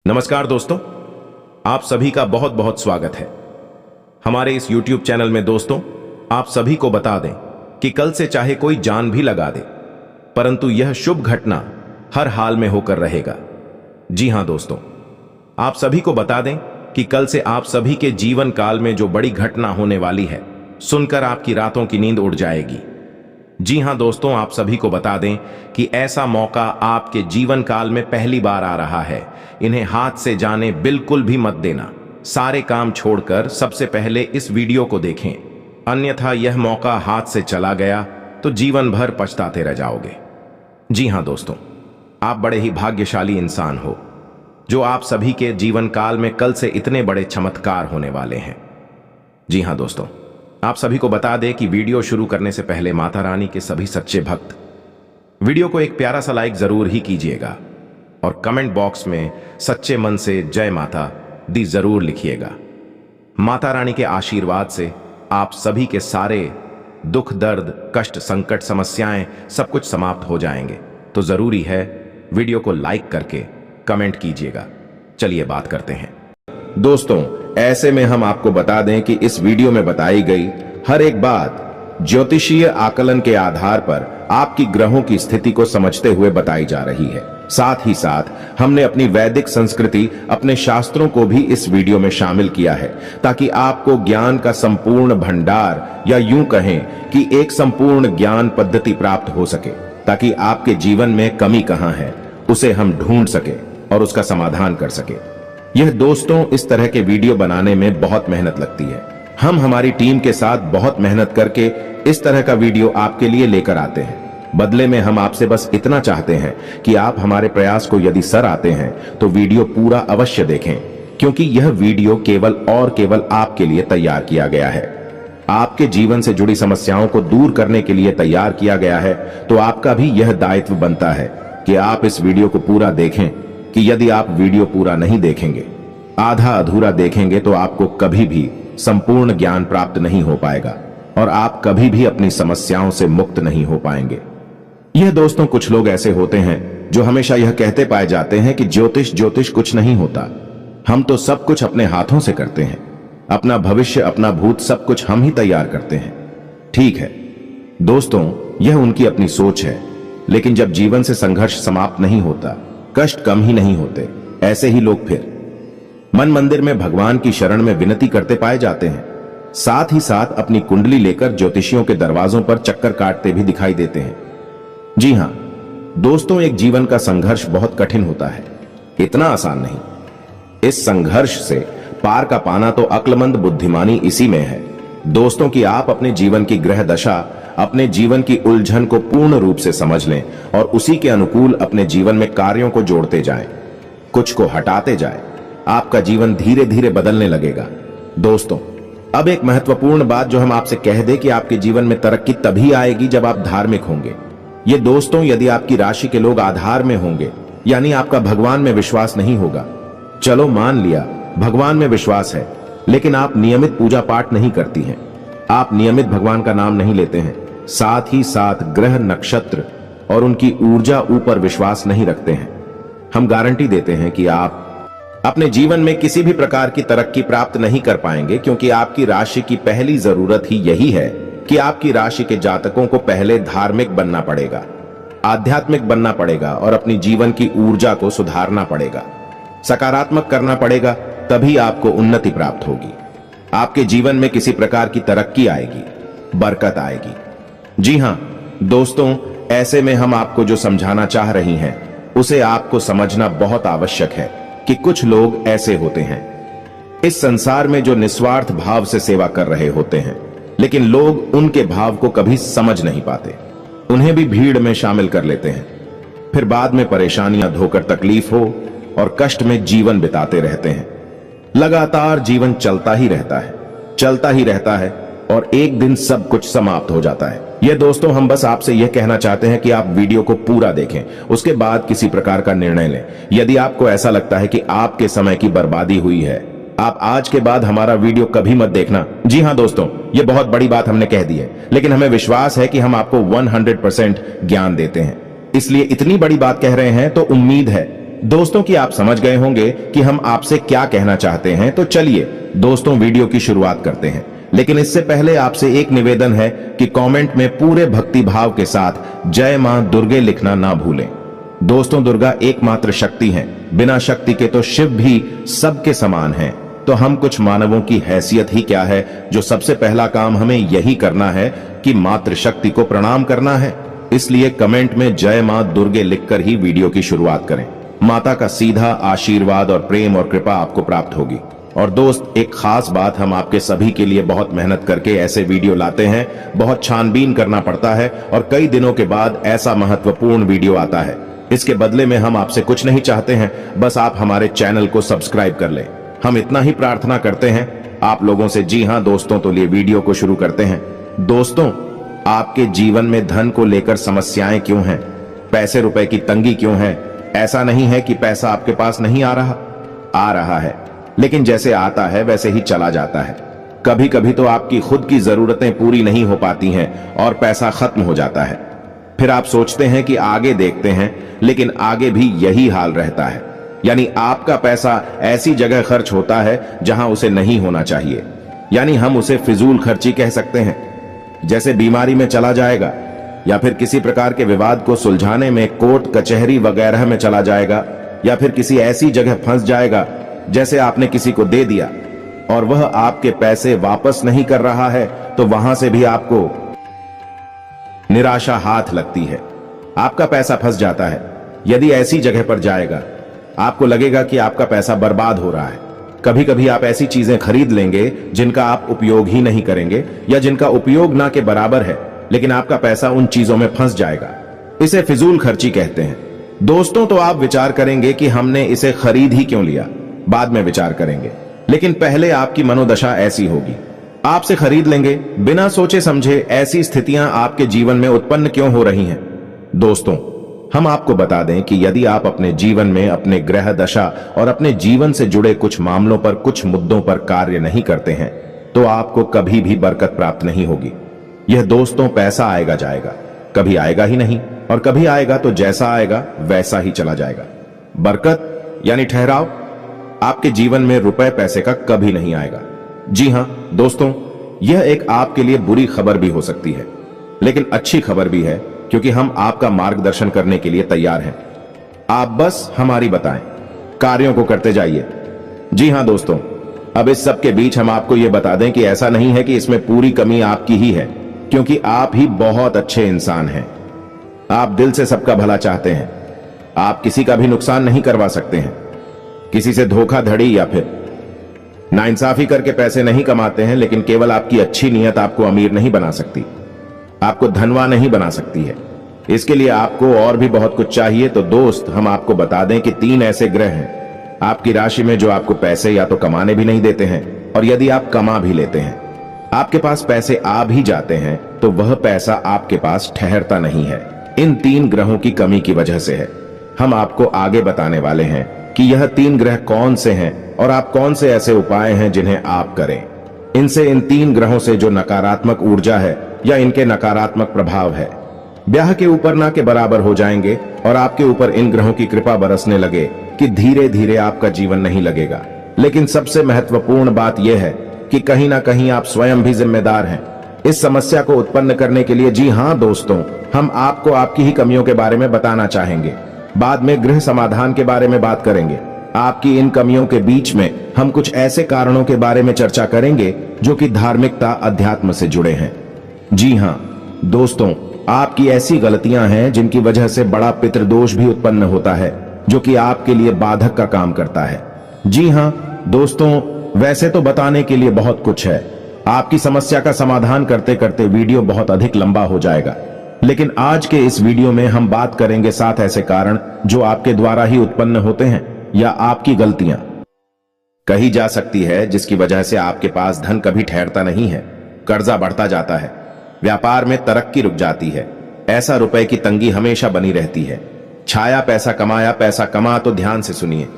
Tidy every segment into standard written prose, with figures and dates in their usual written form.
नमस्कार दोस्तों, आप सभी का बहुत बहुत स्वागत है हमारे इस YouTube चैनल में। दोस्तों, आप सभी को बता दें कि कल से चाहे कोई जान भी लगा दे, परंतु यह शुभ घटना हर हाल में होकर रहेगा। जी हां दोस्तों, आप सभी को बता दें कि कल से आप सभी के जीवन काल में जो बड़ी घटना होने वाली है, सुनकर आपकी रातों की नींद उड़ जाएगी। जी हां दोस्तों, आप सभी को बता दें कि ऐसा मौका आपके जीवन काल में पहली बार आ रहा है। इन्हें हाथ से जाने बिल्कुल भी मत देना। सारे काम छोड़कर सबसे पहले इस वीडियो को देखें, अन्यथा यह मौका हाथ से चला गया तो जीवन भर पछताते रह जाओगे। जी हां दोस्तों, आप बड़े ही भाग्यशाली इंसान हो जो आप सभी के जीवन काल में कल से इतने बड़े चमत्कार होने वाले हैं। जी हां दोस्तों, आप सभी को बता दें कि वीडियो शुरू करने से पहले माता रानी के सभी सच्चे भक्त वीडियो को एक प्यारा सा लाइक जरूर ही कीजिएगा और कमेंट बॉक्स में सच्चे मन से जय माता दी जरूर लिखिएगा। माता रानी के आशीर्वाद से आप सभी के सारे दुख, दर्द, कष्ट, संकट, समस्याएं सब कुछ समाप्त हो जाएंगे। तो जरूरी है वीडियो को लाइक करके कमेंट कीजिएगा। चलिए बात करते हैं। दोस्तों, ऐसे में हम आपको बता दें कि इस वीडियो में बताई गई हर एक बात ज्योतिषीय आकलन के आधार पर आपकी ग्रहों की स्थिति को समझते हुए बताई जा रही है। साथ ही साथ हमने अपनी वैदिक संस्कृति, अपने शास्त्रों को भी इस वीडियो में शामिल किया है, ताकि आपको ज्ञान का संपूर्ण भंडार, या यूं कहें कि एक संपूर्ण ज्ञान पद्धति प्राप्त हो सके, ताकि आपके जीवन में कमी कहां है उसे हम ढूंढ सके और उसका समाधान कर सके। यह दोस्तों, इस तरह के वीडियो बनाने में बहुत मेहनत लगती है। हम हमारी टीम के साथ बहुत मेहनत करके इस तरह का वीडियो आपके लिए लेकर आते हैं। बदले में हम आपसे बस इतना चाहते हैं कि आप हमारे प्रयास को यदि सर आते हैं तो वीडियो पूरा अवश्य देखें, क्योंकि यह वीडियो केवल और केवल आपके लिए तैयार किया गया है। आपके जीवन से जुड़ी समस्याओं को दूर करने के लिए तैयार किया गया है। तो आपका भी यह दायित्व बनता है कि आप इस वीडियो को पूरा देखें, कि यदि आप वीडियो पूरा नहीं देखेंगे, आधा अधूरा देखेंगे, तो आपको कभी भी संपूर्ण ज्ञान प्राप्त नहीं हो पाएगा और आप कभी भी अपनी समस्याओं से मुक्त नहीं हो पाएंगे। यह दोस्तों, कुछ लोग ऐसे होते हैं जो हमेशा यह कहते पाए जाते हैं कि ज्योतिष कुछ नहीं होता, हम तो सब कुछ अपने हाथों से करते हैं, अपना भविष्य, अपना भूत सब कुछ हम ही तैयार करते हैं। ठीक है दोस्तों, यह उनकी अपनी सोच है, लेकिन जब जीवन से संघर्ष समाप्त नहीं होता, कष्ट कम ही नहीं होते, ऐसे ही लोग फिर मन मंदिर में भगवान की शरण में विनती करते पाए जाते हैं। साथ ही साथ अपनी कुंडली लेकर ज्योतिषियों के दरवाजों पर चक्कर काटते भी दिखाई देते हैं। जी हां दोस्तों, एक जीवन का संघर्ष बहुत कठिन होता है, इतना आसान नहीं। इस संघर्ष से पार का पाना तो अक्लमंद बुद्धिमानी इसी में है दोस्तों, कि आप अपने जीवन की ग्रह दशा, अपने जीवन की उलझन को पूर्ण रूप से समझ लें और उसी के अनुकूल अपने जीवन में कार्यों को जोड़ते जाएं, कुछ को हटाते जाएं। आपका जीवन धीरे धीरे बदलने लगेगा। दोस्तों, अब एक महत्वपूर्ण बात जो हम आपसे कह दें कि आपके जीवन में तरक्की तभी आएगी जब आप धार्मिक होंगे। ये दोस्तों, यदि आपकी राशि के लोग आधार में होंगे, यानी आपका भगवान में विश्वास नहीं होगा। चलो मान लिया भगवान में विश्वास है, लेकिन आप नियमित पूजा पाठ नहीं करती हैं, आप नियमित भगवान का नाम नहीं लेते हैं, साथ ही साथ ग्रह, नक्षत्र और उनकी ऊर्जा ऊपर विश्वास नहीं रखते हैं, हम गारंटी देते हैं कि आप अपने जीवन में किसी भी प्रकार की तरक्की प्राप्त नहीं कर पाएंगे, क्योंकि आपकी राशि की पहली जरूरत ही यही है कि आपकी राशि के जातकों को पहले धार्मिक बनना पड़ेगा, आध्यात्मिक बनना पड़ेगा और अपनी जीवन की ऊर्जा को सुधारना पड़ेगा, सकारात्मक करना पड़ेगा, तभी आपको उन्नति प्राप्त होगी। आपके जीवन में किसी प्रकार की तरक्की आएगी, बरकत आएगी। जी हां दोस्तों, ऐसे में हम आपको जो समझाना चाह रही हैं उसे आपको समझना बहुत आवश्यक है कि कुछ लोग ऐसे होते हैं इस संसार में जो निस्वार्थ भाव से सेवा कर रहे होते हैं, लेकिन लोग उनके भाव को कभी समझ नहीं पाते, उन्हें भी भीड़ में शामिल कर लेते हैं, फिर बाद में परेशानियां धोकर तकलीफ हो और कष्ट में जीवन बिताते रहते हैं। लगातार जीवन चलता ही रहता है और एक दिन सब कुछ समाप्त हो जाता है। यह दोस्तों, हम बस आपसे यह कहना चाहते हैं कि आप वीडियो को पूरा देखें, उसके बाद किसी प्रकार का निर्णय लें। यदि आपको ऐसा लगता है कि आपके समय की बर्बादी हुई है, आप आज के बाद हमारा वीडियो कभी मत देखना। जी हां दोस्तों, यह बहुत बड़ी बात हमने कह दी है, लेकिन हमें विश्वास है कि हम आपको 100% ज्ञान देते हैं, इसलिए इतनी बड़ी बात कह रहे हैं। तो उम्मीद है दोस्तों कि आप समझ गए होंगे कि हम आपसे क्या कहना चाहते हैं, तो चलिए दोस्तों वीडियो की शुरुआत करते हैं। लेकिन इससे पहले आपसे एक निवेदन है कि कमेंट में पूरे भक्ति भाव के साथ जय मां दुर्गे लिखना ना भूलें। दोस्तों दुर्गा एकमात्र शक्ति हैं, बिना शक्ति के तो शिव भी सबके समान हैं। तो हम कुछ मानवों की हैसियत ही क्या है, जो सबसे पहला काम हमें यही करना है कि मातृ शक्ति को प्रणाम करना है। इसलिए कमेंट में जय मां दुर्गे लिखकर ही वीडियो की शुरुआत करें। माता का सीधा आशीर्वाद और प्रेम और कृपा आपको प्राप्त होगी। और दोस्त एक खास बात, हम आपके सभी के लिए बहुत मेहनत करके ऐसे वीडियो लाते हैं, बहुत छानबीन करना पड़ता है और कई दिनों के बाद ऐसा महत्वपूर्ण वीडियो आता है। इसके बदले में हम आपसे कुछ नहीं चाहते हैं, बस आप हमारे चैनल को सब्सक्राइब कर लें। हम इतना ही प्रार्थना करते हैं आप लोगों से। जी हां दोस्तों, तो लिए वीडियो को शुरू करते हैं। दोस्तों, आपके जीवन में धन को लेकर समस्याएं क्यों हैं? पैसे रुपए की तंगी क्यों है? ऐसा नहीं है कि पैसा आपके पास नहीं आ रहा है, लेकिन जैसे आता है वैसे ही चला जाता है। कभी कभी तो आपकी खुद की जरूरतें पूरी नहीं हो पाती हैं और पैसा खत्म हो जाता है। फिर आप सोचते हैं कि आगे देखते हैं, लेकिन आगे भी यही हाल रहता है। यानी आपका पैसा ऐसी जगह खर्च होता है जहां उसे नहीं होना चाहिए। यानी हम उसे फिजूल खर्ची कह सकते हैं। जैसे बीमारी में चला जाएगा, या फिर किसी प्रकार के विवाद को सुलझाने में कोर्ट कचहरी वगैरह में चला जाएगा, या फिर किसी ऐसी जगह फंस जाएगा जैसे आपने किसी को दे दिया और वह आपके पैसे वापस नहीं कर रहा है, तो वहां से भी आपको निराशा हाथ लगती है। आपका पैसा फंस जाता है। यदि ऐसी जगह पर जाएगा, आपको लगेगा कि आपका पैसा बर्बाद हो रहा है। कभी कभी आप ऐसी चीजें खरीद लेंगे जिनका आप उपयोग ही नहीं करेंगे, या जिनका उपयोग ना के बराबर है, लेकिन आपका पैसा उन चीजों में फंस जाएगा। इसे फिजूल खर्ची कहते हैं। दोस्तों, तो आप विचार करेंगे कि हमने इसे खरीद ही क्यों लिया, बाद में विचार करेंगे। लेकिन पहले आपकी मनोदशा ऐसी होगी, आपसे खरीद लेंगे बिना सोचे समझे। ऐसी स्थितियां आपके जीवन में उत्पन्न क्यों हो रही हैं? दोस्तों, हम आपको बता दें कि यदि आप अपने जीवन में अपने ग्रह दशा और अपने जीवन से जुड़े कुछ मामलों पर, कुछ मुद्दों पर कार्य नहीं करते हैं, तो आपको कभी भी बरकत प्राप्त नहीं होगी। यह दोस्तों पैसा आएगा जाएगा, कभी आएगा ही नहीं, और कभी आएगा तो जैसा आएगा वैसा ही चला जाएगा। बरकत यानी ठहराव आपके जीवन में रुपए पैसे का कभी नहीं आएगा। जी हां दोस्तों, यह एक आपके लिए बुरी खबर भी हो सकती है, लेकिन अच्छी खबर भी है, क्योंकि हम आपका मार्गदर्शन करने के लिए तैयार हैं। आप बस हमारी बताएं, कार्यों को करते जाइए। जी हां दोस्तों, अब इस सब के बीच हम आपको यह बता दें कि ऐसा नहीं है कि इसमें पूरी कमी आपकी ही है, क्योंकि आप ही बहुत अच्छे इंसान हैं। आप दिल से सबका भला चाहते हैं। आप किसी का भी नुकसान नहीं करवा सकते हैं। किसी से धोखाधड़ी या फिर नाइंसाफी करके पैसे नहीं कमाते हैं, लेकिन केवल आपकी अच्छी नीयत आपको अमीर नहीं बना सकती, आपको धनवान नहीं बना सकती है। इसके लिए आपको और भी बहुत कुछ चाहिए। तो दोस्त, हम आपको बता दें कि 3 ऐसे ग्रह हैं आपकी राशि में जो आपको पैसे या तो कमाने भी नहीं देते हैं, और यदि आप कमा भी लेते हैं, आपके पास पैसे आ भी जाते हैं, तो वह पैसा आपके पास ठहरता नहीं है। इन 3 ग्रहों की कमी की वजह से है। हम आपको आगे बताने वाले हैं कि यह 3 ग्रह कौन से हैं और आप कौन से ऐसे उपाय हैं जिन्हें आप करें। इनसे, इन 3 ग्रहों से जो नकारात्मक ऊर्जा है या इनके नकारात्मक प्रभाव है, ब्याह के ऊपर ना के बराबर हो जाएंगे, और आपके ऊपर इन ग्रहों की कृपा बरसने लगे कि धीरे धीरे आपका जीवन नहीं लगेगा। लेकिन सबसे महत्वपूर्ण बात यह है कि कहीं ना कहीं आप स्वयं भी जिम्मेदार हैं इस समस्या को उत्पन्न करने के लिए। जी हां दोस्तों, हम आपको आपकी ही कमियों के बारे में बताना चाहेंगे। बाद में गृह समाधान के बारे में बात करेंगे। आपकी इन कमियों के बीच में हम कुछ ऐसे कारणों के बारे में चर्चा करेंगे जो कि धार्मिकता, अध्यात्म से जुड़े हैं। जी हां दोस्तों, आपकी ऐसी गलतियां हैं जिनकी वजह से बड़ा पितृदोष भी उत्पन्न होता है, जो कि आपके लिए बाधक का काम करता है। जी हां दोस्तों, वैसे तो बताने के लिए बहुत कुछ है। आपकी समस्या का समाधान करते करते वीडियो बहुत अधिक लंबा हो जाएगा, लेकिन आज के इस वीडियो में हम बात करेंगे 7 ऐसे कारण जो आपके द्वारा ही उत्पन्न होते हैं या आपकी गलतियां कही जा सकती है, जिसकी वजह से आपके पास धन कभी ठहरता नहीं है, कर्जा बढ़ता जाता है, व्यापार में तरक्की रुक जाती है, ऐसा रुपए की तंगी हमेशा बनी रहती है। छाया पैसा कमाया, पैसा कमा, तो ध्यान से सुनिए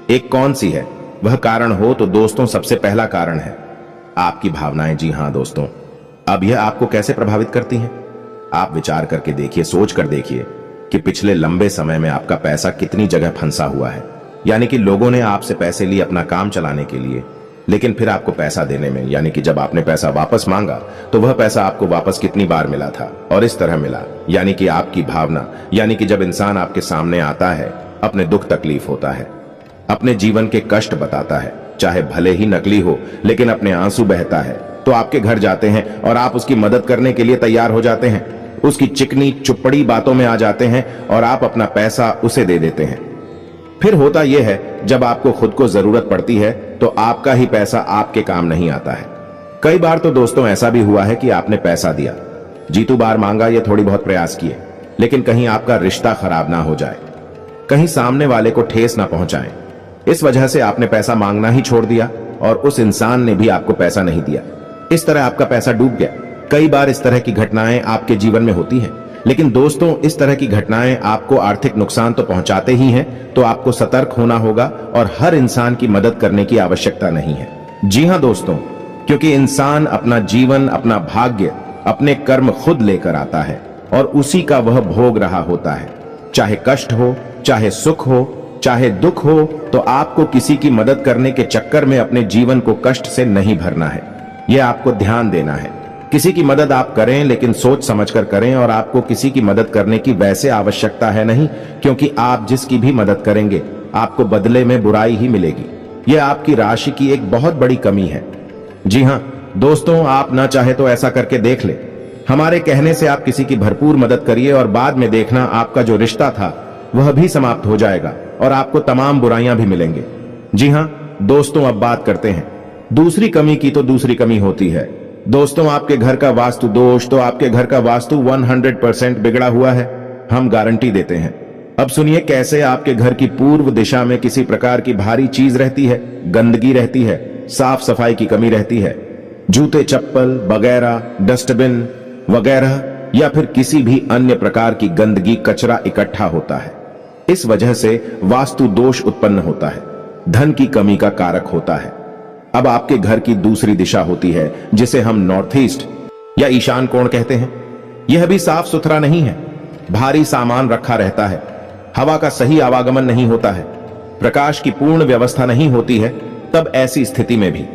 एक कौन सी है वह कारण हो। तो दोस्तों, सबसे पहला कारण है आपकी भावनाएं। जी हां दोस्तों, अब यह आपको कैसे प्रभावित करती हैं? आप विचार करके देखिए, सोच कर देखिए। कि पिछले लंबे समय में आपका पैसा कितनी जगह फंसा हुआ है। यानी कि लोगों ने आपसे पैसे लिए अपना काम चलाने के लिए, लेकिन फिर आपको पैसा देने में, यानी कि जब आपने पैसा वापस मांगा तो वह पैसा आपको वापस कितनी बार मिला था और इस तरह मिला। यानी कि आपकी भावना, यानी कि जब इंसान आपके सामने आता है, अपने दुख तकलीफ होता है, अपने जीवन के कष्ट बताता है, चाहे भले ही नकली हो लेकिन अपने आंसू बहता है, तो आपके घर जाते हैं और आप उसकी मदद करने के लिए तैयार हो जाते हैं। उसकी चिकनी चुपड़ी बातों में आ जाते हैं और आप अपना पैसा उसे दे देते हैं। फिर होता यह है, जब आपको खुद को जरूरत पड़ती है तो आपका ही पैसा आपके काम नहीं आता है। कई बार तो दोस्तों ऐसा भी हुआ है कि आपने पैसा दिया, जीतू बार मांगा, ये थोड़ी बहुत प्रयास किए, लेकिन कहीं आपका रिश्ता खराब ना हो जाए, कहीं सामने वाले को ठेस ना पहुंचाएं। इस वजह से आपने पैसा मांगना ही छोड़ दिया और उस इंसान ने भी आपको पैसा नहीं दिया। इस तरह आपका पैसा डूब गया। कई बार इस तरह की घटनाएं आपके जीवन में होती हैं, लेकिन दोस्तों इस तरह की घटनाएं आपको आर्थिक नुकसान तो पहुंचाते ही हैं, तो आपको सतर्क होना होगा और हर इंसान की मदद करने की आवश्यकता नहीं है। जी हां दोस्तों, क्योंकि इंसान अपना जीवन, अपना भाग्य, अपने कर्म खुद लेकर आता है और उसी का वह भोग रहा होता है। चाहे कष्ट हो, चाहे सुख हो, चाहे दुख हो, तो आपको किसी की मदद करने के चक्कर में अपने जीवन को कष्ट से नहीं भरना है। यह आपको ध्यान देना है। किसी की मदद आप करें, लेकिन सोच समझकर करें, और आपको किसी की मदद करने की वैसे आवश्यकता है नहीं, क्योंकि आप जिसकी भी मदद करेंगे आपको बदले में बुराई ही मिलेगी। यह आपकी राशि की एक बहुत बड़ी कमी है। जी हां दोस्तों, आप ना चाहे तो ऐसा करके देख ले। हमारे कहने से आप किसी की भरपूर मदद करिए और बाद में देखना आपका जो रिश्ता था वह भी समाप्त हो जाएगा और आपको तमाम बुराइयां भी मिलेंगे। जी हां दोस्तों, अब बात करते हैं दूसरी कमी की। तो दूसरी कमी होती है दोस्तों आपके घर का वास्तु दोष। तो आपके घर का वास्तु 100% बिगड़ा हुआ है, हम गारंटी देते हैं। अब सुनिए कैसे आपके घर की पूर्व दिशा में किसी प्रकार की भारी चीज रहती है, गंदगी रहती है, साफ सफाई की कमी रहती है, जूते चप्पल वगैरह, डस्टबिन वगैरह, या फिर किसी भी अन्य प्रकार की गंदगी, कचरा इकट्ठा होता है। इस वजह से वास्तु दोष उत्पन्न होता है, धन की कमी का कारक होता है। अब आपके घर की दूसरी दिशा होती है जिसे हम नॉर्थ ईस्ट या ईशान कोण कहते हैं। यह भी साफ सुथरा नहीं है, भारी सामान रखा रहता है, हवा का सही आवागमन नहीं होता है, प्रकाश की पूर्ण व्यवस्था नहीं होती है। तब ऐसी स्थिति में भी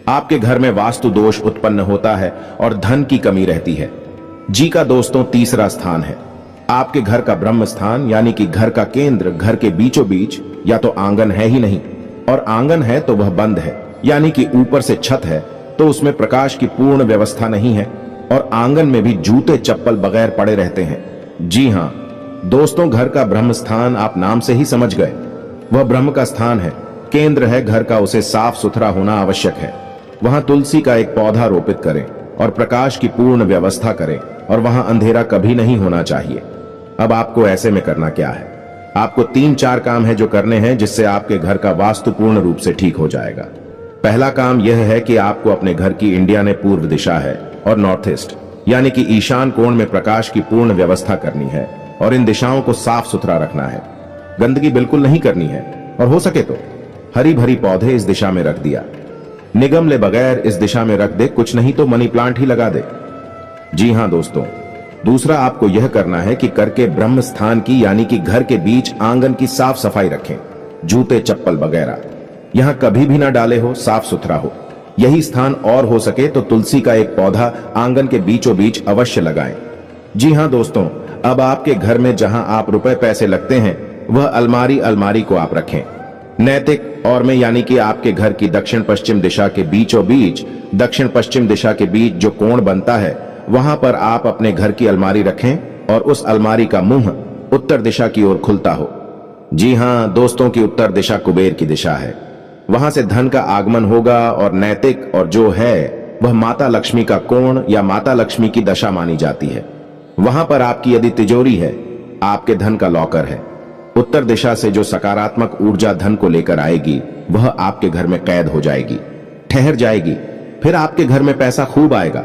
आपके घर में वास्तु दोष उत्पन्न होता है और धन की कमी रहती है। जी का दोस्तों तीसरा स्थान है आपके घर का ब्रह्म स्थान, यानी कि घर का केंद्र। घर के बीचों बीच या तो आंगन है ही नहीं, और आंगन है तो वह बंद है, यानी कि ऊपर से छत है तो उसमें प्रकाश की पूर्ण व्यवस्था नहीं है, और आंगन में भी जूते चप्पल बगैर पड़े रहते हैं। जी हां दोस्तों, घर का ब्रह्म स्थान आप नाम से ही समझ गए, वह ब्रह्म का स्थान है, केंद्र है घर का, उसे साफ सुथरा होना आवश्यक है। वहां तुलसी का एक पौधा रोपित करें और प्रकाश की पूर्ण व्यवस्था करें, और वहां अंधेरा कभी नहीं होना चाहिए। अब आपको ऐसे में करना क्या है? आपको 3-4 काम है जो करने हैं, जिससे आपके घर का वास्तु पूर्ण रूप से ठीक हो जाएगा। पहला काम यह है कि आपको अपने घर की, इंडिया ने पूर्व दिशा है और नॉर्थ ईस्ट यानी कि ईशान कोण में प्रकाश की पूर्ण व्यवस्था करनी है, और इन दिशाओं को साफ सुथरा रखना है। गंदगी बिल्कुल नहीं करनी है, और हो सके तो हरी भरी पौधे इस दिशा में रख दिया, निगम ले बगैर इस दिशा में रख दे, कुछ नहीं तो मनी प्लांट ही लगा दे। जी हां दोस्तों, दूसरा आपको यह करना है कि करके ब्रह्म स्थान की, यानी कि घर के बीच आंगन की साफ सफाई रखें, जूते चप्पल वगैरह यहां कभी भी ना डाले हो, साफ सुथरा हो। यही स्थान और हो सके तो तुलसी का एक पौधा आंगन के बीचों बीच अवश्य लगाएं। जी हां दोस्तों, अब आपके घर में जहां आप रुपए पैसे लगते हैं वह अलमारी को आप रखें नैतिक और में, यानी कि आपके घर की दक्षिण पश्चिम दिशा के बीचों बीच, दक्षिण पश्चिम दिशा के बीच जो कोण बनता है वहां पर आप अपने घर की अलमारी रखें, और उस अलमारी का मुंह उत्तर दिशा की ओर खुलता हो। जी हां दोस्तों, की उत्तर दिशा कुबेर की दिशा है, वहां से धन का आगमन होगा, और नैतिक और जो है वह माता लक्ष्मी का कोण या माता लक्ष्मी की दशा मानी जाती है। वहां पर आपकी यदि तिजोरी है, आपके धन का लॉकर है, उत्तर दिशा से जो सकारात्मक ऊर्जा धन को लेकर आएगी वह आपके घर में कैद हो जाएगी, ठहर जाएगी। फिर आपके घर में पैसा खूब आएगा,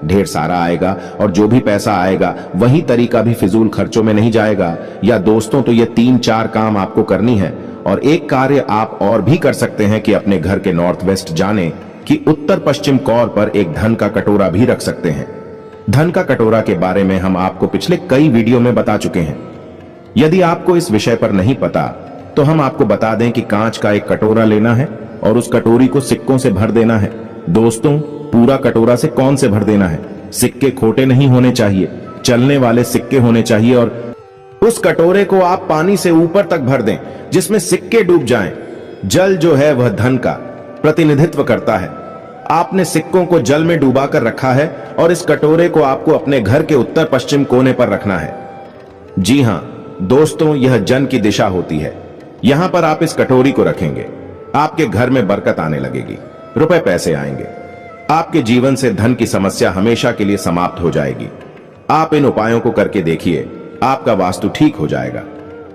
ढेर सारा आएगा, और जो भी पैसा आएगा वही तरीका भी फिजूल खर्चों में नहीं जाएगा। या दोस्तों, तो ये 3-4 काम आपको करनी है, और एक कार्य आप और भी कर सकते हैं कि अपने घर के नॉर्थ वेस्ट जाने कि उत्तर पश्चिम कोर पर एक धन का कटोरा भी रख सकते हैं। धन का कटोरा के बारे में हम आपको पिछले कई वीडियो में बता चुके हैं। यदि आपको इस विषय पर नहीं पता तो हम आपको बता दें कि कांच का एक कटोरा लेना है और उस कटोरी को सिक्कों से भर देना है। दोस्तों, पूरा कटोरा से कौन से भर देना है? सिक्के खोटे नहीं होने चाहिए, चलने वाले सिक्के होने चाहिए। और उस कटोरे को आप पानी से ऊपर तक भर दें जिसमें सिक्के डूब जाएं। जल जो है वह धन का प्रतिनिधित्व करता है। आपने सिक्कों को जल में डुबा कर रखा है और इस कटोरे को आपको अपने घर के उत्तर पश्चिम कोने पर रखना है। जी हां दोस्तों, यह जन की दिशा होती है। यहां पर आप इस कटोरी को रखेंगे, आपके घर में बरकत आने लगेगी, रुपए पैसे आएंगे, आपके जीवन से धन की समस्या हमेशा के लिए समाप्त हो जाएगी। आप इन उपायों को करके देखिए, आपका वास्तु ठीक हो जाएगा।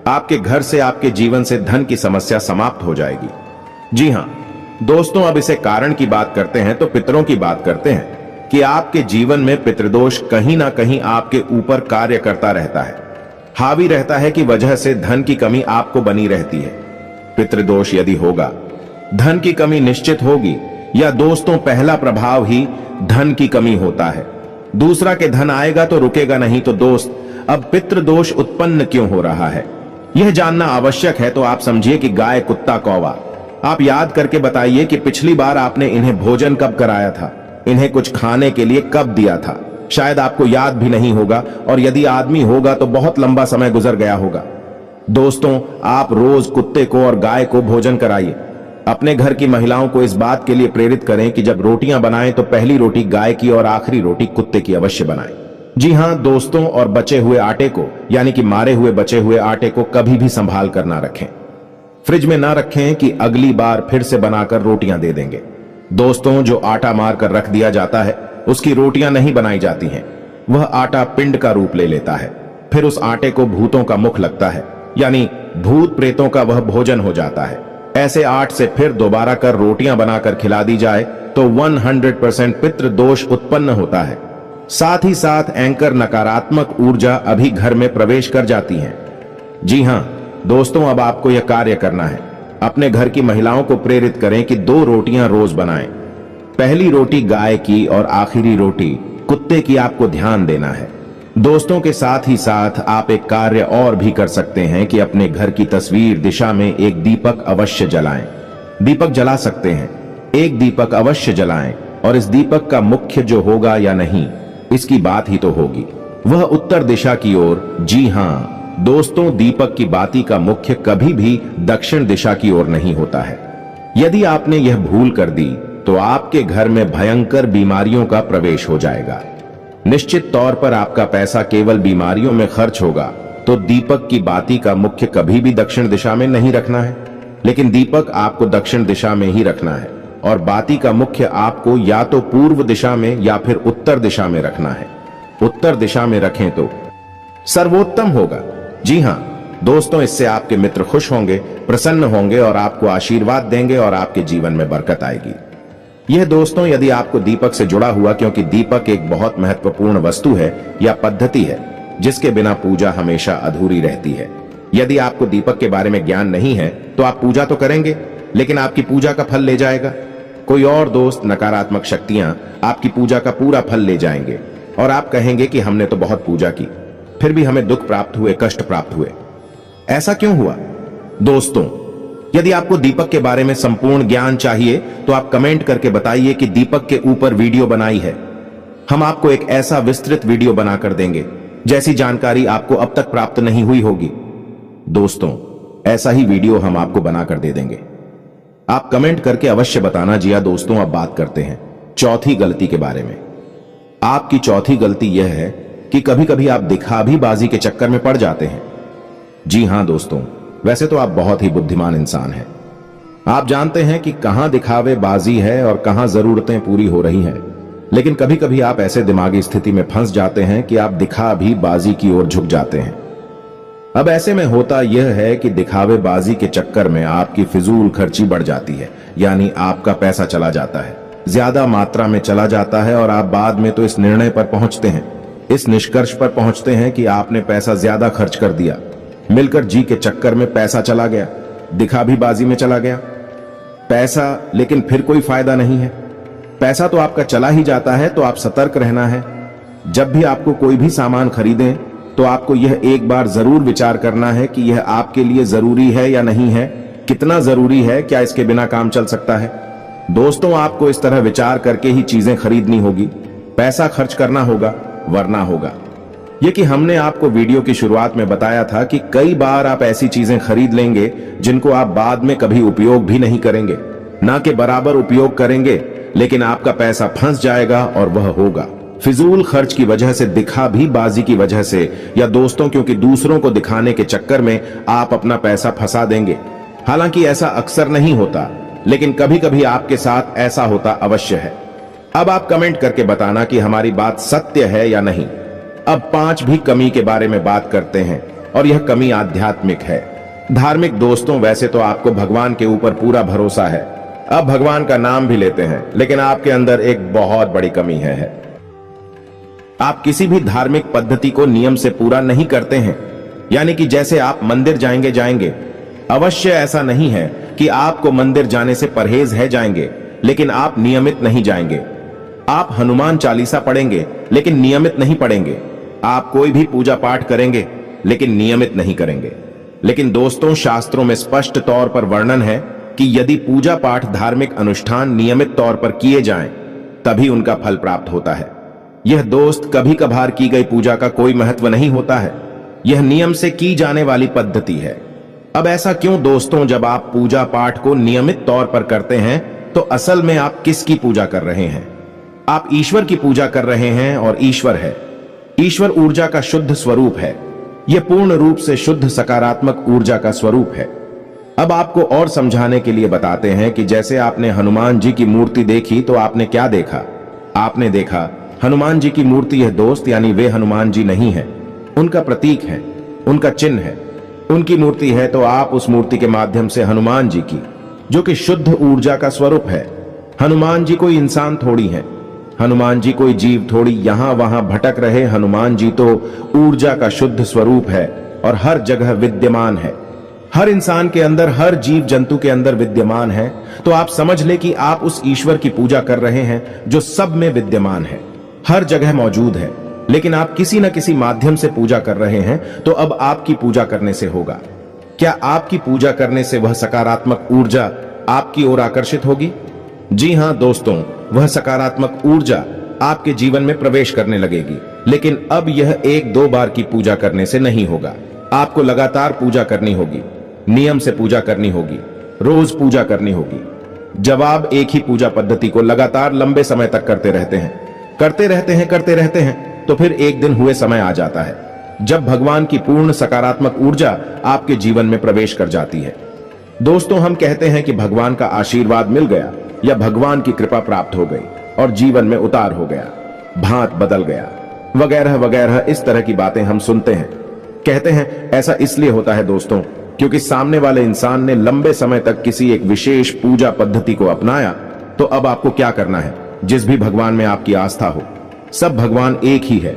आपके घर से, आपके जीवन से धन की समस्या समाप्त हो जाएगी। जी हां दोस्तों, अब इसे कारण की बात करते हैं तो पितरों की बात करते हैं कि आपके जीवन में पितृदोष कहीं ना कहीं आपके ऊपर कार्य करता रहता है, हावी रहता है कि वजह से धन की कमी आपको बनी रहती है। पितृदोष यदि होगा, धन की कमी निश्चित होगी। या दोस्तों, पहला प्रभाव ही धन की कमी होता है। दूसरा के धन आएगा तो रुकेगा नहीं। तो दोस्त, अब पितृदोष उत्पन्न क्यों हो रहा है यह जानना आवश्यक है। तो आप समझिए कि गाय, कुत्ता, कौवा, आप याद करके बताइए कि पिछली बार आपने इन्हें भोजन कब कराया था, इन्हें कुछ खाने के लिए कब दिया था। शायद आपको याद भी नहीं होगा, और यदि आदमी होगा तो बहुत लंबा समय गुजर गया होगा। दोस्तों, आप रोज कुत्ते को और गाय को भोजन कराइए। अपने घर की महिलाओं को इस बात के लिए प्रेरित करें कि जब रोटियां बनाएं तो पहली रोटी गाय की और आखिरी रोटी कुत्ते की अवश्य बनाएं। जी हां दोस्तों, और बचे हुए आटे को, यानी कि मारे हुए बचे हुए आटे को कभी भी संभाल कर ना रखें। फ्रिज में ना रखें कि अगली बार फिर से बनाकर रोटियां दे देंगे। दोस्तों, जो आटा मार कर रख दिया जाता है उसकी रोटियां नहीं बनाई जाती हैं। वह आटा पिंड का रूप ले लेता है। फिर उस आटे को भूतों का मुख लगता है, यानी भूत प्रेतों का वह भोजन हो जाता है। ऐसे आट से फिर दोबारा कर रोटियां बनाकर खिला दी जाए तो 100% पितृ दोष उत्पन्न होता है। साथ ही साथ एंकर नकारात्मक ऊर्जा अभी घर में प्रवेश कर जाती है। जी हां दोस्तों, अब आपको यह कार्य करना है। अपने घर की महिलाओं को प्रेरित करें कि 2 रोटियां रोज बनाएं। पहली रोटी गाय की और आखिरी रोटी कुत्ते की आपको ध्यान देना है। दोस्तों के साथ ही साथ आप एक कार्य और भी कर सकते हैं कि अपने घर की तस्वीर दिशा में एक दीपक अवश्य जलाएं। दीपक जला सकते हैं, एक दीपक अवश्य जलाएं, और इस दीपक का मुख्य जो होगा या नहीं इसकी बात ही तो होगी, वह उत्तर दिशा की ओर। जी हां दोस्तों, दीपक की बाती का मुख्य कभी भी दक्षिण दिशा की ओर नहीं होता है। यदि आपने यह भूल कर दी तो आपके घर में भयंकर बीमारियों का प्रवेश हो जाएगा। निश्चित तौर पर आपका पैसा केवल बीमारियों में खर्च होगा। तो दीपक की बाती का मुख्य कभी भी दक्षिण दिशा में नहीं रखना है, लेकिन दीपक आपको दक्षिण दिशा में ही रखना है, और बाती का मुख्य आपको या तो पूर्व दिशा में या फिर उत्तर दिशा में रखना है। उत्तर दिशा में रखें तो सर्वोत्तम होगा। जी हां दोस्तों, इससे आपके मित्र खुश होंगे, प्रसन्न होंगे और आपको आशीर्वाद देंगे और आपके जीवन में बरकत आएगी। यह दोस्तों यदि आपको दीपक से जुड़ा हुआ, क्योंकि दीपक एक बहुत महत्वपूर्ण वस्तु है या पद्धति है जिसके बिना पूजा हमेशा अधूरी रहती है। यदि आपको दीपक के बारे में ज्ञान नहीं है तो आप पूजा तो करेंगे, लेकिन आपकी पूजा का फल ले जाएगा कोई और दोस्त। नकारात्मक शक्तियां आपकी पूजा का पूरा फल ले जाएंगे और आप कहेंगे कि हमने तो बहुत पूजा की, फिर भी हमें दुख प्राप्त हुए, कष्ट प्राप्त हुए। ऐसा क्यों हुआ? दोस्तों, यदि आपको दीपक के बारे में संपूर्ण ज्ञान चाहिए तो आप कमेंट करके बताइए कि दीपक के ऊपर वीडियो बनाई है। हम आपको एक ऐसा विस्तृत वीडियो बनाकर देंगे जैसी जानकारी आपको अब तक प्राप्त नहीं हुई होगी। दोस्तों, ऐसा ही वीडियो हम आपको बनाकर दे देंगे। आप कमेंट करके अवश्य बताना। जी हां दोस्तों, अब बात करते हैं चौथी गलती के बारे में। आपकी चौथी गलती यह है कि कभी कभी आप दिखावीबाजी के चक्कर में पड़ जाते हैं। जी हां दोस्तों, वैसे तो आप बहुत ही बुद्धिमान इंसान हैं। आप जानते हैं कि कहां दिखावेबाजी है और कहां जरूरतें पूरी हो रही हैं, लेकिन कभी कभी आप ऐसे दिमागी स्थिति में फंस जाते हैं कि आप दिखावीबाजी की ओर झुक जाते हैं। अब ऐसे में होता यह है कि दिखावेबाजी के चक्कर में आपकी फिजूल खर्ची बढ़ जाती है, यानी आपका पैसा चला जाता है, ज्यादा मात्रा में चला जाता है, और आप बाद में तो इस निर्णय पर पहुंचते हैं, इस निष्कर्ष पर पहुंचते हैं कि आपने पैसा ज्यादा खर्च कर दिया। मिलकर जी के चक्कर में पैसा चला गया, दिखावीबाजी में चला गया पैसा, लेकिन फिर कोई फायदा नहीं है। पैसा तो आपका चला ही जाता है, तो आप सतर्क रहना है। जब भी आपको कोई भी सामान खरीदें तो आपको यह एक बार जरूर विचार करना है कि यह आपके लिए जरूरी है या नहीं है, कितना जरूरी है, क्या इसके बिना काम चल सकता है। दोस्तों, आपको इस तरह विचार करके ही चीजें खरीदनी होगी, पैसा खर्च करना होगा, वरना होगा ये कि हमने आपको वीडियो की शुरुआत में बताया था कि कई बार आप ऐसी चीजें खरीद लेंगे जिनको आप बाद में कभी उपयोग भी नहीं करेंगे, ना कि बराबर उपयोग करेंगे, लेकिन आपका पैसा फंस जाएगा और वह होगा फिजूल खर्च की वजह से, दिखा भी बाजी की वजह से, या दोस्तों क्योंकि दूसरों को दिखाने के चक्कर में आप अपना पैसा फंसा देंगे। हालांकि ऐसा अक्सर नहीं होता, लेकिन कभी कभी आपके साथ ऐसा होता अवश्य है। अब आप कमेंट करके बताना कि हमारी बात सत्य है या नहीं। अब 5 भी कमी के बारे में बात करते हैं, और यह कमी आध्यात्मिक है, धार्मिक। दोस्तों, वैसे तो आपको भगवान के ऊपर पूरा भरोसा है, अब भगवान का नाम भी लेते हैं, लेकिन आपके अंदर एक बहुत बड़ी कमी है। आप किसी भी धार्मिक पद्धति को नियम से पूरा नहीं करते हैं। यानी कि जैसे आप मंदिर जाएंगे, अवश्य ऐसा नहीं है कि आपको मंदिर जाने से परहेज है जाएंगे, लेकिन आप नियमित नहीं जाएंगे। आप हनुमान चालीसा पढ़ेंगे, लेकिन नियमित नहीं पढ़ेंगे। आप कोई भी पूजा पाठ करेंगे, लेकिन नियमित नहीं करेंगे। लेकिन दोस्तों, शास्त्रों में स्पष्ट तौर पर वर्णन है कि यदि पूजा पाठ, धार्मिक अनुष्ठान नियमित तौर पर किए जाएं, तभी उनका फल प्राप्त होता है। यह दोस्त कभी कभार की गई पूजा का कोई महत्व नहीं होता है, यह नियम से की जाने वाली पद्धति है। अब ऐसा क्यों दोस्तों? जब आप पूजा पाठ को नियमित तौर पर करते हैं, तो असल में आप किसकी पूजा कर रहे हैं? आप ईश्वर की पूजा कर रहे हैं, और ईश्वर है, ईश्वर ऊर्जा का शुद्ध स्वरूप है। यह पूर्ण रूप से शुद्ध सकारात्मक ऊर्जा का स्वरूप है। अब आपको और समझाने के लिए बताते हैं कि जैसे आपने हनुमान जी की मूर्ति देखी, तो आपने क्या देखा? आपने देखा हनुमान जी की मूर्ति है दोस्त, यानी वे हनुमान जी नहीं है, उनका प्रतीक है, उनका चिन्ह है, उनकी मूर्ति है। तो आप उस मूर्ति के माध्यम से हनुमान जी की, जो कि शुद्ध ऊर्जा का स्वरूप है, हनुमान जी कोई इंसान थोड़ी है, हनुमान जी कोई जीव थोड़ी यहां वहां भटक रहे। हनुमान जी तो ऊर्जा का शुद्ध स्वरूप है और हर जगह विद्यमान है, हर इंसान के अंदर, हर जीव जंतु के अंदर विद्यमान है। तो आप समझ ले कि आप उस ईश्वर की पूजा कर रहे हैं जो सब में विद्यमान है, हर जगह मौजूद है। लेकिन आप किसी न किसी माध्यम से पूजा कर रहे हैं। तो अब आपकी पूजा करने से होगा क्या? आपकी पूजा करने से वह सकारात्मक ऊर्जा आपकी ओर आकर्षित होगी। जी हां दोस्तों, वह सकारात्मक ऊर्जा आपके जीवन में प्रवेश करने लगेगी। लेकिन अब यह 1-2 बार की पूजा करने से नहीं होगा, आपको लगातार पूजा करनी होगी, नियम से पूजा करनी होगी, रोज पूजा करनी होगी। जब आप एक ही पूजा पद्धति को लगातार लंबे समय तक करते रहते हैं, तो फिर एक दिन हुए समय आ जाता है जब भगवान की पूर्ण सकारात्मक ऊर्जा आपके जीवन में प्रवेश कर जाती है। दोस्तों, हम कहते हैं कि भगवान का आशीर्वाद मिल गया, या भगवान की कृपा प्राप्त हो गई और जीवन में उतार हो गया, भांत बदल गया, वगैरह वगैरह। इस तरह की बातें हम सुनते हैं, कहते हैं। ऐसा इसलिए होता है दोस्तों, क्योंकि सामने वाले इंसान ने लंबे समय तक किसी एक विशेष पूजा पद्धति को अपनाया। तो अब आपको क्या करना है? जिस भी भगवान में आपकी आस्था हो, सब भगवान एक ही है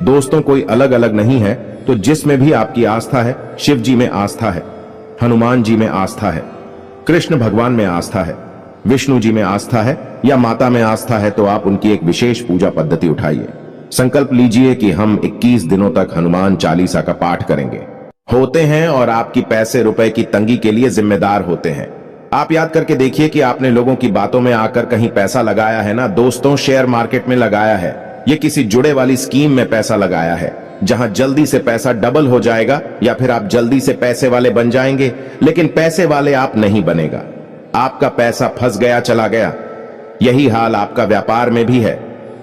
दोस्तों, कोई अलग अलग नहीं है। तो जिसमें भी आपकी आस्था है, शिव जी में आस्था है, हनुमान जी में आस्था है, कृष्ण भगवान में आस्था है, विष्णु जी में आस्था है, या माता में आस्था है, तो आप उनकी एक विशेष पूजा पद्धति उठाइए। संकल्प लीजिए कि हम 21 दिनों तक हनुमान चालीसा का पाठ करेंगे, होते हैं, और आपकी पैसे रुपए की तंगी के लिए जिम्मेदार होते हैं। आप याद करके देखिए कि आपने लोगों की बातों में आकर कहीं पैसा लगाया है ना दोस्तों, शेयर मार्केट में लगाया है, ये किसी जुड़े वाली स्कीम में पैसा लगाया है, जहां जल्दी से पैसा डबल हो जाएगा, या फिर आप जल्दी से पैसे वाले बन जाएंगे। लेकिन पैसे वाले आप नहीं बनेगा, आपका पैसा फंस गया, चला गया। यही हाल आपका व्यापार में भी है।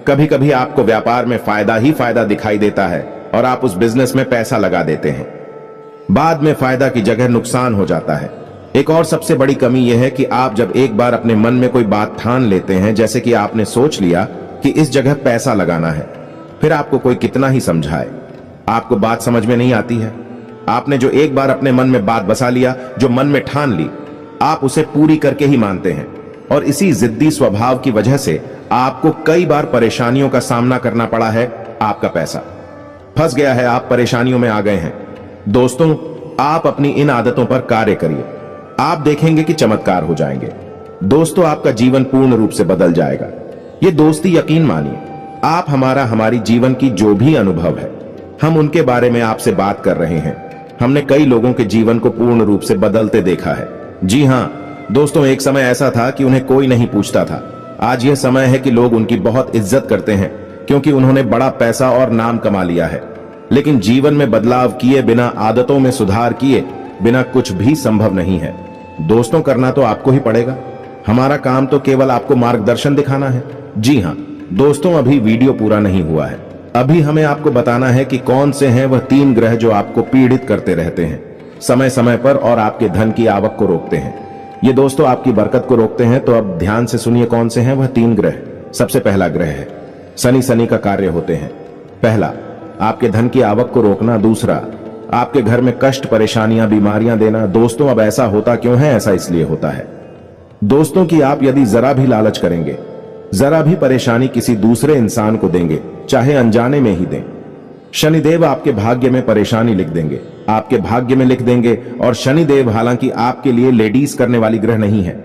कभी कभी आपको व्यापार में फायदा ही फायदा दिखाई देता है, और आप उस बिजनेस में पैसा लगा देते हैं, बाद में फायदा की जगह नुकसान हो जाता है। एक और सबसे बड़ी कमी यह है कि आप जब एक बार अपने मन में कोई बात ठान लेते हैं, जैसे कि आपने सोच लिया कि इस जगह पैसा लगाना है, फिर आपको कोई कितना ही समझाए, आपको बात समझ में नहीं आती है। आपने जो एक बार अपने मन में बात बसा लिया, जो मन में ठान ली, आप उसे पूरी करके ही मानते हैं। और इसी जिद्दी स्वभाव की वजह से आपको कई बार परेशानियों का सामना करना पड़ा है। आपका पैसा फंस गया है, आप परेशानियों में आ गए हैं। दोस्तों, आप अपनी इन आदतों पर कार्य करिए, आप देखेंगे कि चमत्कार हो जाएंगे। दोस्तों, आपका जीवन पूर्ण रूप से बदल जाएगा। ये दोस्ती यकीन मानिए, आप हमारी जीवन की जो भी अनुभव है, हम उनके बारे में आपसे बात कर रहे हैं। हमने कई लोगों के जीवन को पूर्ण रूप से बदलते देखा है। जी हाँ दोस्तों, एक समय ऐसा था कि उन्हें कोई नहीं पूछता था। आज यह समय है कि लोग उनकी बहुत इज्जत करते हैं क्योंकि उन्होंने बड़ा पैसा और नाम कमा लिया है। लेकिन जीवन में बदलाव किए बिना, आदतों में सुधार किए बिना कुछ भी संभव नहीं है। दोस्तों करना तो आपको ही पड़ेगा। हमारा काम तो केवल आपको मार्गदर्शन दिखाना है। जी हाँ दोस्तों, अभी वीडियो पूरा नहीं हुआ है। अभी हमें आपको बताना है कि कौन से हैं वह 3 ग्रह जो आपको पीड़ित करते रहते हैं समय समय पर और आपके धन की आवक को रोकते हैं। ये दोस्तों आपकी बरकत को रोकते हैं। तो अब ध्यान से सुनिए कौन से हैं वह 3 ग्रह। सबसे पहला ग्रह है शनि। शनि का कार्य होते हैं, पहला आपके धन की आवक को रोकना, दूसरा आपके घर में कष्ट, परेशानियां, बीमारियां देना। दोस्तों अब ऐसा होता क्यों है? ऐसा इसलिए होता है दोस्तों कि आप यदि जरा भी लालच करेंगे, जरा भी परेशानी किसी दूसरे इंसान को देंगे, चाहे अनजाने में ही दें, शनिदेव आपके भाग्य में परेशानी लिख देंगे, आपके भाग्य में लिख देंगे। और शनिदेव हालांकि आपके लिए लेडीज करने वाली ग्रह नहीं है,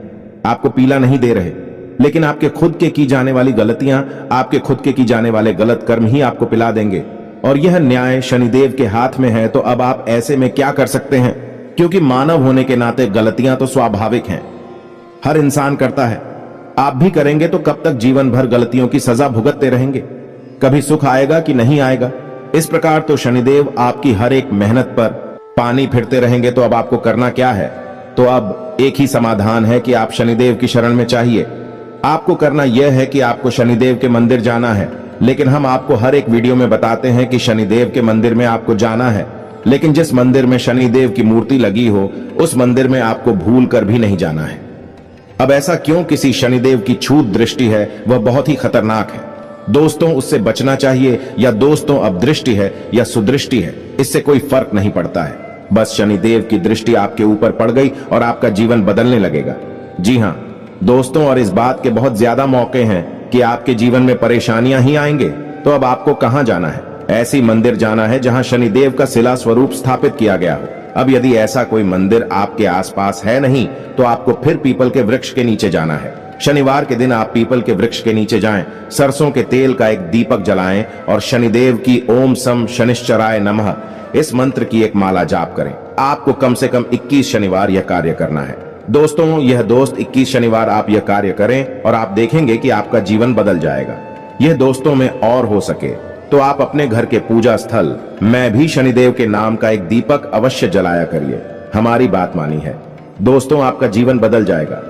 आपको पीला नहीं दे रहे, लेकिन आपके खुद के की जाने वाली गलतियां, आपके खुद के की जाने वाले गलत कर्म ही आपको पिला देंगे। और यह न्याय शनिदेव के हाथ में है। तो अब आप ऐसे में क्या कर सकते हैं? क्योंकि मानव होने के नाते गलतियां तो स्वाभाविक हैं, हर इंसान करता है। आप भी करेंगे तो कब तक जीवन भर गलतियों की सजा भुगतते रहेंगे? कभी सुख आएगा कि नहीं आएगा? इस प्रकार तो शनिदेव आपकी हर एक मेहनत पर पानी फिरते रहेंगे। तो अब आपको करना क्या है? तो अब एक ही समाधान है कि आप शनिदेव की शरण में चाहिए। आपको करना यह है कि आपको शनिदेव के मंदिर जाना है। लेकिन हम आपको हर एक वीडियो में बताते हैं कि शनिदेव के मंदिर में आपको जाना है, लेकिन जिस मंदिर में शनिदेव की मूर्ति लगी हो उस मंदिर में आपको भूल कर भी नहीं जाना है। अब ऐसा क्यों? किसी शनिदेव की छूत दृष्टि है, वह बहुत ही खतरनाक है दोस्तों, उससे बचना चाहिए। या दोस्तों अब दृष्टि है या सुदृष्टि है, इससे कोई फर्क नहीं पड़ता है। बस शनिदेव की दृष्टि आपके ऊपर पड़ गई और आपका जीवन बदलने लगेगा। जी हाँ दोस्तों, और इस बात के बहुत ज्यादा मौके हैं कि आपके जीवन में परेशानियां ही आएंगे। तो अब आपको कहां जाना है? ऐसी मंदिर जाना है जहां शनिदेव का शिला स्वरूप स्थापित किया गया हो। अब यदि ऐसा कोई मंदिर आपके आसपास है नहीं, तो आपको फिर पीपल के वृक्ष के नीचे जाना है। शनिवार के दिन आप पीपल के वृक्ष के नीचे जाएं, सरसों के तेल का एक दीपक जलाएं और शनिदेव की ओम सम शनिश्चराय नमः इस मंत्र की एक माला जाप करें। आपको कम से कम 21 शनिवार यह कार्य करना है दोस्तों। यह दोस्त 21 शनिवार आप यह कार्य करें और आप देखेंगे कि आपका जीवन बदल जाएगा। यह दोस्तों में और हो सके तो आप अपने घर के पूजा स्थल में भी शनिदेव के नाम का एक दीपक अवश्य जलाया करिए। हमारी बात मानी है दोस्तों, आपका जीवन बदल जाएगा,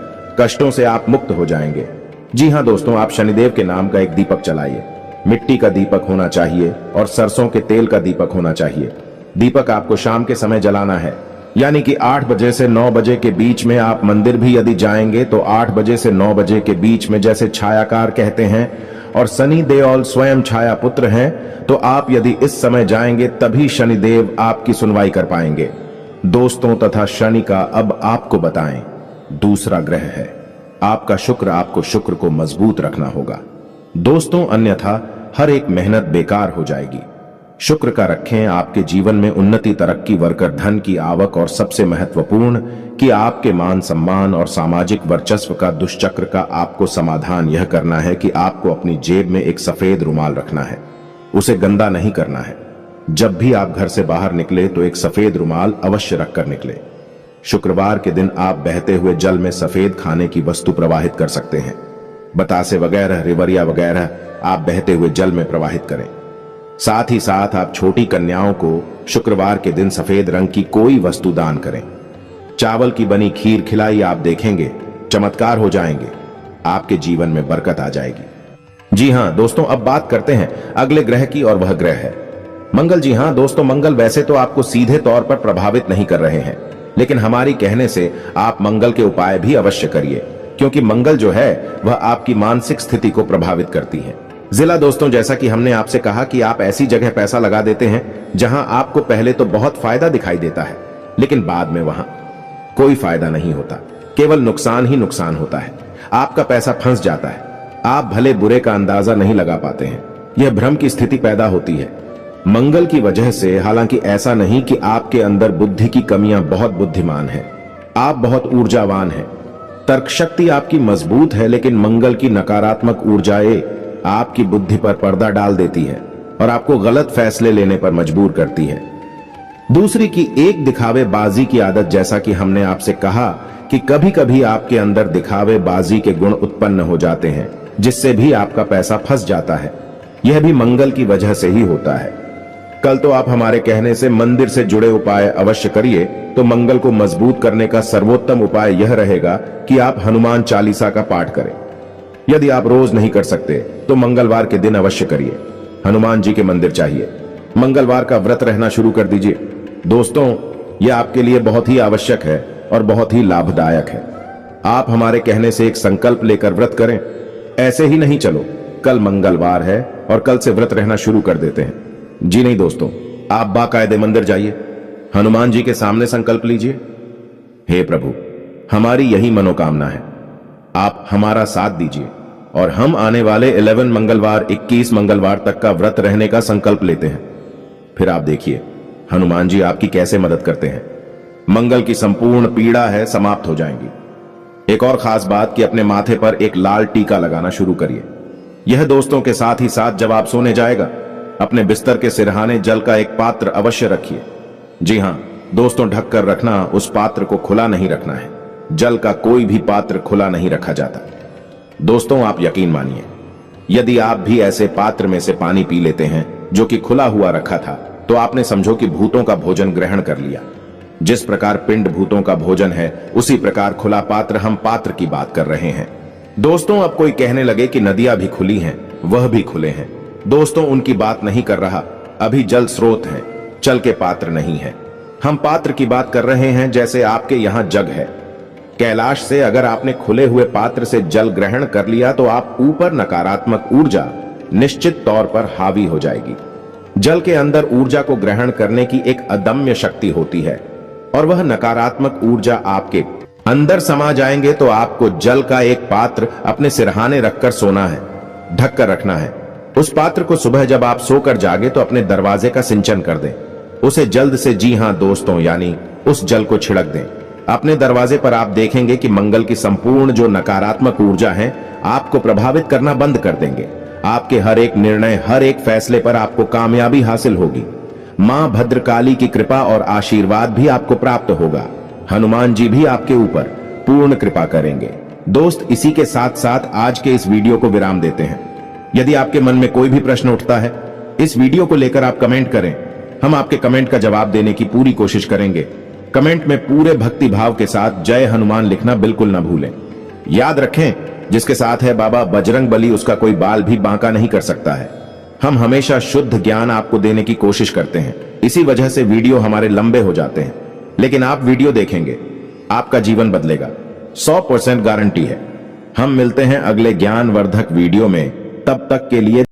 कष्टों से आप मुक्त हो जाएंगे। जी हाँ दोस्तों, आप शनिदेव के नाम का एक दीपक जलाइए। मिट्टी का दीपक होना चाहिए और सरसों के तेल का दीपक होना चाहिए। दीपक आपको शाम के समय जलाना है, यानी कि 8 बजे से 9 बजे के बीच में। आप मंदिर भी यदि जाएंगे तो 8 बजे से 9 बजे के बीच में, जैसे छायाकार कहते हैं और शनि देओल स्वयं छाया पुत्र हैं, तो आप यदि इस समय जाएंगे तभी शनिदेव आपकी सुनवाई कर पाएंगे दोस्तों। तथा शनि का अब आपको बताएं दूसरा ग्रह है आपका शुक्र। आपको शुक्र को मजबूत रखना होगा दोस्तों, अन्यथा हर एक मेहनत बेकार हो जाएगी। शुक्र का रखें। आपके जीवन में उन्नति, तरक्की, वर्कर धन की आवक और सबसे महत्वपूर्ण कि आपके मान सम्मान और सामाजिक वर्चस्व का दुष्चक्र का आपको समाधान यह करना है कि आपको अपनी जेब में एक सफेद रुमाल रखना है, उसे गंदा नहीं करना है। जब भी आप घर से बाहर निकले तो एक सफेद रुमाल अवश्य रखकर निकले। शुक्रवार के दिन आप बहते हुए जल में सफेद खाने की वस्तु प्रवाहित कर सकते हैं। बतासे वगैरह, रिवरिया वगैरह आप बहते हुए जल में प्रवाहित करें। साथ ही साथ आप छोटी कन्याओं को शुक्रवार के दिन सफेद रंग की कोई वस्तु दान करें। चावल की बनी खीर खिलाई, आप देखेंगे चमत्कार हो जाएंगे, आपके जीवन में बरकत आ जाएगी। जी हां दोस्तों, अब बात करते हैं अगले ग्रह की और वह ग्रह है मंगल। जी हां दोस्तों, मंगल वैसे तो आपको सीधे तौर पर प्रभावित नहीं कर रहे हैं, लेकिन हमारी कहने से आप मंगल के उपाय भी अवश्य करिए, क्योंकि मंगल जो है वह आपकी मानसिक स्थिति को प्रभावित करती है। जिला दोस्तों, जैसा कि हमने आपसे कहा कि आप ऐसी जगह पैसा लगा देते हैं जहां आपको पहले तो बहुत फायदा दिखाई देता है, लेकिन बाद में वहां कोई फायदा नहीं होता, केवल नुकसान ही नुकसान होता है। आपका पैसा फंस जाता है, आप भले बुरे का अंदाजा नहीं लगा पाते हैं। यह भ्रम की स्थिति पैदा होती है मंगल की वजह से। हालांकि ऐसा नहीं कि आपके अंदर बुद्धि की कमियां, बहुत बुद्धिमान है, आप बहुत ऊर्जावान हैं, तर्क शक्ति आपकी मजबूत है, लेकिन मंगल की नकारात्मक ऊर्जाएं आपकी बुद्धि पर पर्दा डाल देती है। और आपको गलत फैसले लेने पर मजबूर करती है। दूसरी की एक दिखावेबाजी की आदत, जैसा कि हमने आपसे कहा कि कभी कभी आपके अंदर दिखावेबाजी के गुण उत्पन्न हो जाते हैं, जिससे भी आपका पैसा फंस जाता है। यह भी मंगल की वजह से ही होता है। कल तो आप हमारे कहने से मंदिर से जुड़े उपाय अवश्य करिए, तो मंगल को मजबूत करने का सर्वोत्तम उपाय यह रहेगा कि आप हनुमान चालीसा का पाठ करें। यदि आप रोज नहीं कर सकते तो मंगलवार के दिन अवश्य करिए। हनुमान जी के मंदिर चाहिए, मंगलवार का व्रत रहना शुरू कर दीजिए। दोस्तों, यह आपके लिए बहुत ही आवश्यक है और बहुत ही लाभदायक है। आप हमारे कहने से एक संकल्प लेकर व्रत करें। ऐसे ही नहीं चलो, कल मंगलवार है और कल से व्रत रहना शुरू कर देते हैं। जी नहीं दोस्तों, आप बाकायदे मंदिर जाइए, हनुमान जी के सामने संकल्प लीजिए। हे प्रभु, हमारी यही मनोकामना है, आप हमारा साथ दीजिए और हम आने वाले 11 मंगलवार 21 मंगलवार तक का व्रत रहने का संकल्प लेते हैं। फिर आप देखिए हनुमान जी आपकी कैसे मदद करते हैं। मंगल की संपूर्ण पीड़ा है समाप्त हो जाएंगी। एक और खास बात कि अपने माथे पर एक लाल टीका लगाना शुरू करिए। यह दोस्तों के साथ ही साथ जब आप सोने जाएगा, अपने बिस्तर के सिरहाने जल का एक पात्र अवश्य रखिए। जी हां दोस्तों, ढक कर रखना, उस पात्र को खुला नहीं रखना है। जल का कोई भी पात्र खुला नहीं रखा जाता। दोस्तों, आप यकीन मानिए, यदि आप भी ऐसे पात्र में से पानी पी लेते हैं जो कि खुला हुआ रखा था, तो आपने समझो कि भूतों का भोजन ग्रहण कर लिया। जिस प्रकार पिंड भूतों का भोजन है, उसी प्रकार खुला पात्र, हम पात्र की बात कर रहे हैं। दोस्तों, अब कोई कहने लगे कि नदियां भी खुली हैं, वह भी खुले हैं। दोस्तों, उनकी बात नहीं कर रहा। अभी जल स्रोत हैं, चल के पात्र नहीं है। हम पात्र की बात कर रहे हैं, जैसे आपके यहां जग है। कैलाश से अगर आपने खुले हुए पात्र से जल ग्रहण कर लिया, तो आप ऊपर नकारात्मक ऊर्जा निश्चित तौर पर हावी हो जाएगी। जल के अंदर ऊर्जा को ग्रहण करने की एक अदम्य शक्ति होती है और वह नकारात्मक ऊर्जा आपके अंदर समा जाएंगे, तो आपको जल का एक पात्र अपने सिरहाने रखकर सोना है, ढक कर रखना है। उस पात्र को सुबह जब आप सोकर जागे तो अपने दरवाजे का सिंचन कर दें। उसे जल्द से, जी हां दोस्तों, यानी उस जल को छिड़क दें। अपने दरवाजे पर आप देखेंगे कि मंगल की संपूर्ण जो नकारात्मक ऊर्जा है, आपको प्रभावित करना बंद कर देंगे। आपके हर एक निर्णय, हर एक फैसले पर आपको कामयाबी हासिल होगी। मां भद्रकाली की कृपा और आशीर्वाद भी आपको प्राप्त होगा। हनुमान जी भी आपके ऊपर पूर्ण कृपा करेंगे। दोस्त, इसी के साथ साथ आज के इस वीडियो को विराम देते हैं। यदि आपके मन में कोई भी प्रश्न उठता है, इस वीडियो को लेकर आप कमेंट करें। हम आपके कमेंट का जवाब देने की पूरी कोशिश करेंगे। कमेंट में पूरे भक्ति भाव के साथ जय हनुमान लिखना बिल्कुल ना भूलें। याद रखें, जिसके साथ है बाबा बजरंग बली, उसका कोई बाल भी बांका नहीं कर सकता है। हम हमेशा शुद्ध ज्ञान आपको देने की कोशिश करते हैं, इसी वजह से वीडियो हमारे लंबे हो जाते हैं। लेकिन आप वीडियो देखेंगे, आपका जीवन बदलेगा, 100% गारंटी है। हम मिलते हैं अगले ज्ञानवर्धक वीडियो में, तब तक के लिए